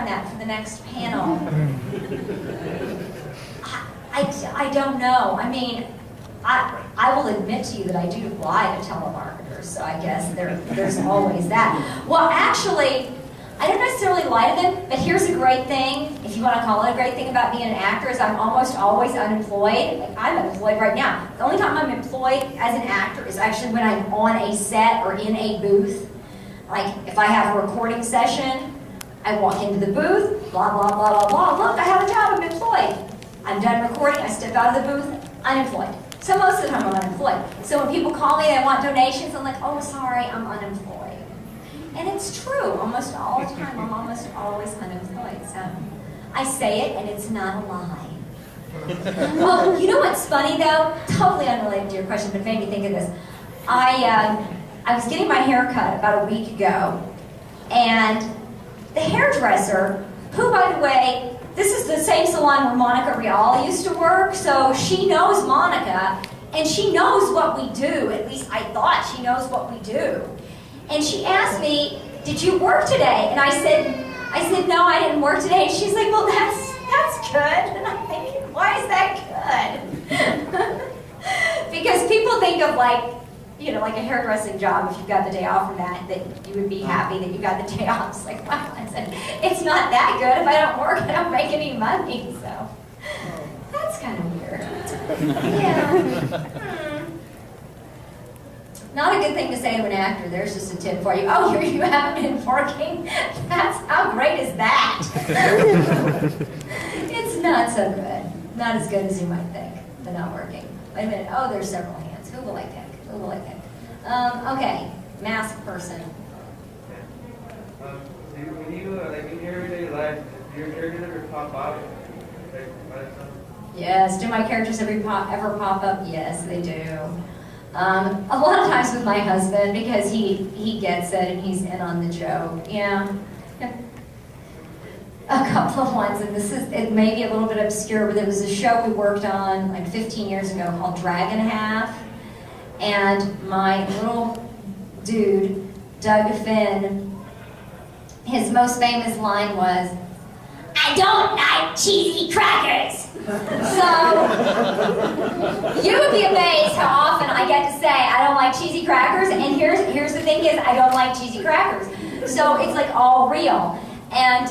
on that for the next panel. I don't know. I mean, I will admit to you that I do lie to telemarketers, so I guess there's always that. Well, actually, I don't necessarily lie to them, but here's a great thing, if you want to call it a great thing about being an actor, is I'm almost always unemployed. Like, I'm unemployed right now. The only time I'm employed as an actor is actually when I'm on a set or in a booth. Like, if I have a recording session, I walk into the booth, blah, blah, blah, blah, blah. Look, I have a job, I'm employed. I'm done recording, I step out of the booth, unemployed. So most of the time I'm unemployed. So when people call me, they want donations, I'm like, oh, sorry, I'm unemployed. And it's true, almost all the time, I'm almost always unemployed. So I say it, and it's not a lie. Oh, you know what's funny, though? Totally unrelated to your question, but it made me think of this. I was getting my hair cut about a week ago, and the hairdresser, who, by the way, this is the same salon where Monica Rial used to work, so she knows Monica, and she knows what we do. At least I thought she knows what we do. And she asked me, did you work today? And I said, no, I didn't work today. And she's like, well, that's good. And I'm thinking, why is that good? Because people think of like a hairdressing job, if you've got the day off from that you would be happy that you got the day off. It's like, wow. I said, it's not that good. If I don't work, I don't make any money. So that's kind of weird. Yeah. Not a good thing to say to an actor. There's just a tip for you. Oh, you haven't been working? That's, how great is that? It's not so good. Not as good as you might think, the not working. Wait a minute. Oh, there's several hands. Who will I pick? Who will I pick? Okay, masked person. When you, in your everyday life, do your characters ever pop out? Yes. Do my characters ever pop up? Yes, they do. A lot of times with my husband, because he gets it and he's in on the joke. Yeah. A couple of ones, and it may be a little bit obscure, but there was a show we worked on like 15 years ago called Dragon Half, and my little dude, Doug Finn, his most famous line was, I don't like cheesy crackers. So, you would be amazed how often I get to say I don't like cheesy crackers, and here's the thing is, I don't like cheesy crackers. So it's like all real. And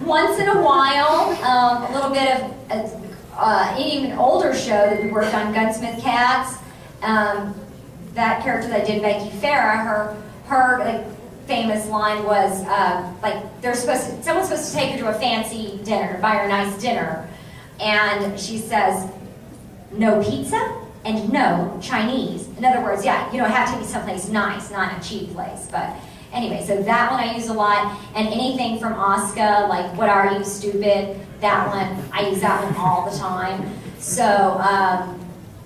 once in a while, a little bit of an even older show that we worked on, Gunsmith Cats, that character that I did, Becky Farah, her like, famous line was someone's supposed to take her to a fancy dinner, buy her a nice dinner, and she says, no pizza and no Chinese. In other words, yeah, it have to be someplace nice, not a cheap place. But anyway, so that one I use a lot, and anything from Asuka, like What Are You, Stupid? That one, I use that one all the time. So,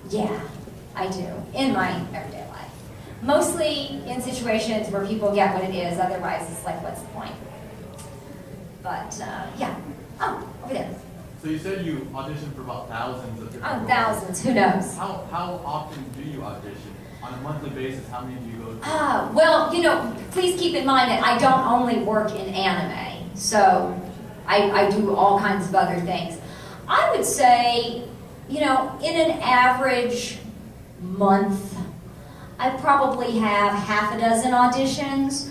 yeah, I do, in my everyday life. Mostly in situations where people get what it is, otherwise it's like, what's the point? But, yeah. Oh, over there. So you said you auditioned for about thousands of different roles. Thousands, who knows? How often do you audition? On a monthly basis, how many do you go to? Well, please keep in mind that I don't only work in anime, so I do all kinds of other things. I would say, in an average month, I probably have half a dozen auditions,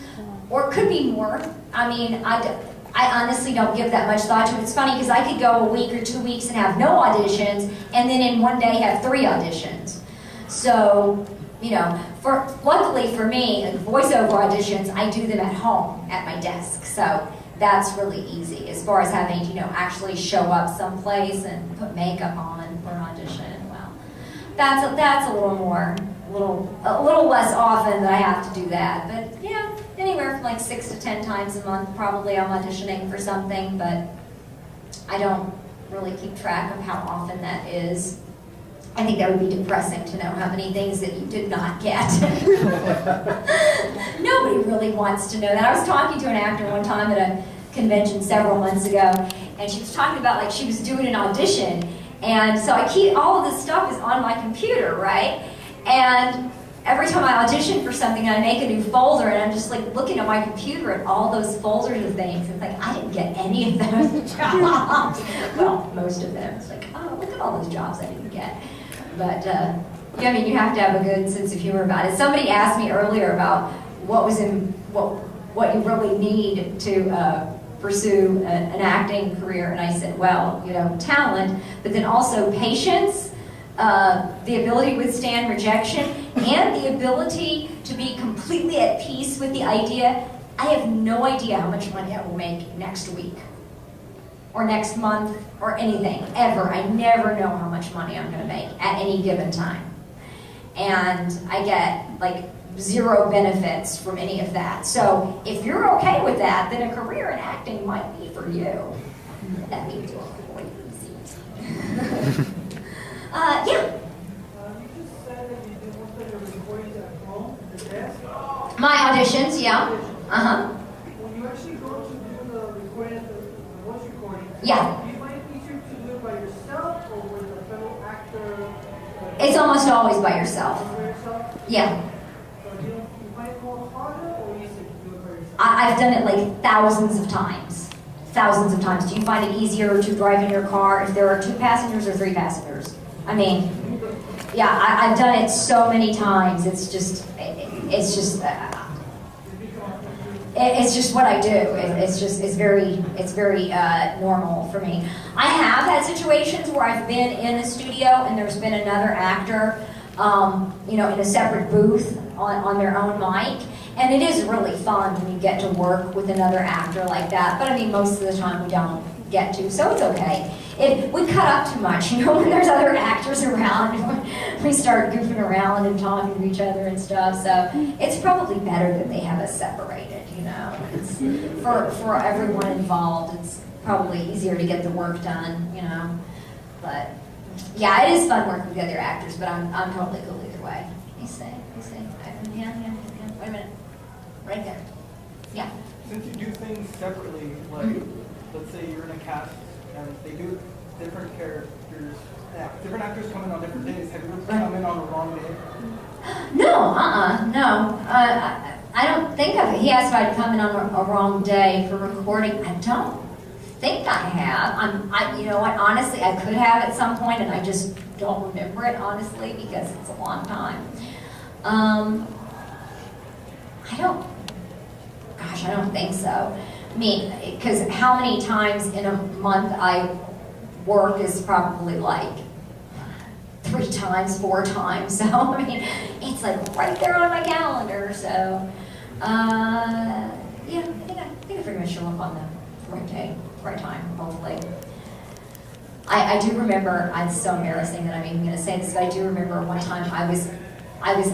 or it could be more. I mean, I honestly don't give that much thought to it. It's funny because I could go a week or 2 weeks and have no auditions, and then in one day have 3 auditions. So, luckily for me, voiceover auditions, I do them at home, at my desk. So that's really easy as far as having to, actually show up someplace and put makeup on for an audition. Well, that's a little less often that I have to do that. But yeah, anywhere from like 6 to 10 times a month, probably I'm auditioning for something, but I don't really keep track of how often that is. I think that would be depressing to know how many things that you did not get. Nobody really wants to know that. I was talking to an actor one time at a convention several months ago, and she was talking about like she was doing an audition, and so all of this stuff is on my computer, right? And every time I audition for something, I make a new folder, and I'm just like looking at my computer at all those folders of things, and like, I didn't get any any of those jobs. Well, most of them. It's like, oh, look at all those jobs I didn't get. But yeah, I mean, you have to have a good sense of humor about it. Somebody asked me earlier about what you really need to pursue an acting career, and I said, well, you know, talent, but then also patience, the ability to withstand rejection, and the ability to be completely at peace with the idea, I have no idea how much money I will make next week, or next month, or anything, ever. I never know how much money I'm gonna make at any given time. And I get, like, zero benefits from any of that. So if you're okay with that, then a career in acting might be for you. That means you're crazy. Yeah. You just said that you did most of your recordings at home, at the desk. My auditions, yeah. Uh-huh. When you actually go to do the recording, the voice recording, Yeah. do you find it easier to do it by yourself or with a fellow actor? It's almost always by yourself. By yourself? Yeah. So you find it more harder or easier to do it by yourself? I've done it like thousands of times. Thousands of times. Do you find it easier to drive in your car if there are 2 passengers or 3 passengers? I mean, yeah, I've done it so many times. It's just what I do. It's very normal for me. I have had situations where I've been in a studio and there's been another actor, you know, in a separate booth on their own mic, and it is really fun when you get to work with another actor like that. But I mean, most of the time we don't get to, so it's okay. We cut up too much, you know, when there's other actors around. We start goofing around and talking to each other and stuff. So it's probably better that they have us separated, you know. It's, for everyone involved, it's probably easier to get the work done, you know. But yeah, it is fun working with other actors, but I'm totally cool either way. You say, yeah. Wait a minute, right there. Yeah. Since you do things separately, like let's say you're in a cast and they do different characters, different actors come in on different days. Have you ever come in on the wrong day? No, no. I don't think of it. He asked if I'd come in on a wrong day for recording. I don't think I have. You know what? Honestly, I could have at some point, and I just don't remember it, honestly, because it's a long time. I don't think so. I mean, because how many times in a month I work is probably like 3 times, 4 times. So, I mean, it's like right there on my calendar. So, yeah, I think I pretty much show up on the right day, right time, hopefully. I do remember, it's so embarrassing that I'm even going to say this, but I do remember one time I was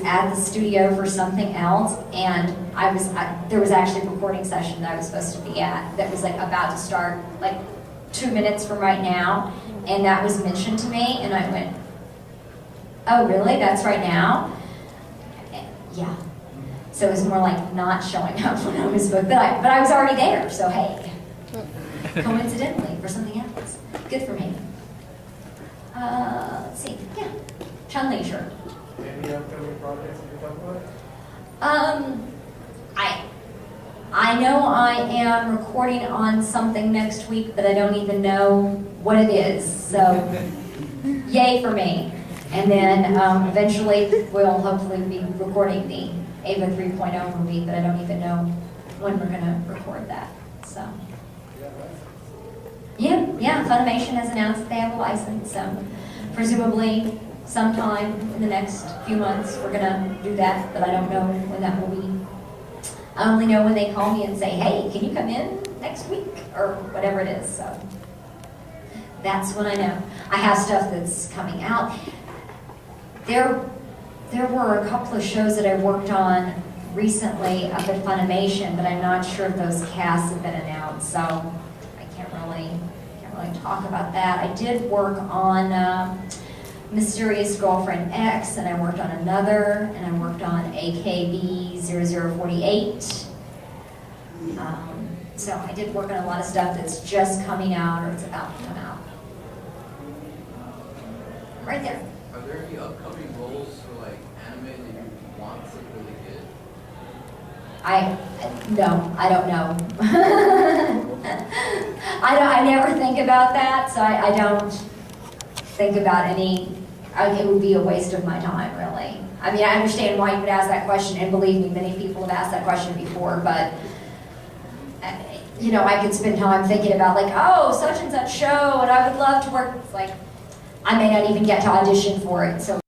at the studio for something else, and there was actually a recording session that I was supposed to be at that was like about to start like 2 minutes from right now, and that was mentioned to me, and I went, oh really, that's right now? Yeah. So it was more like not showing up when I was booked, but I was already there, so hey, coincidentally for something else. Good for me. Let's see, yeah, Chun Leisure. Any upcoming projects you can talk about? I know I am recording on something next week, but I don't even know what it is, so yay for me. And then eventually we'll hopefully be recording the Ava 3.0 movie, but I don't even know when we're gonna record that, so. Yeah, Funimation has announced that they have a license, so presumably sometime in the next few months we're gonna do that, but I don't know when that will be. I only know when they call me and say, hey, can you come in next week? Or whatever it is, so. That's when I know. I have stuff that's coming out. There were a couple of shows that I worked on recently up at Funimation, but I'm not sure if those casts have been announced, so I can't really talk about that. I did work on Mysterious Girlfriend X, and I worked on another, and I worked on AKB 0048. So I did work on a lot of stuff that's just coming out or it's about to come out. Right there. Are there any upcoming roles for like anime that you want to really get? No, I don't know. I never think about that, so I don't think about any, it would be a waste of my time, really. I mean, I understand why you would ask that question, and believe me, many people have asked that question before, but, you know, I could spend time thinking about, like, oh, such and such show, and I would love to work. It's like, I may not even get to audition for it, so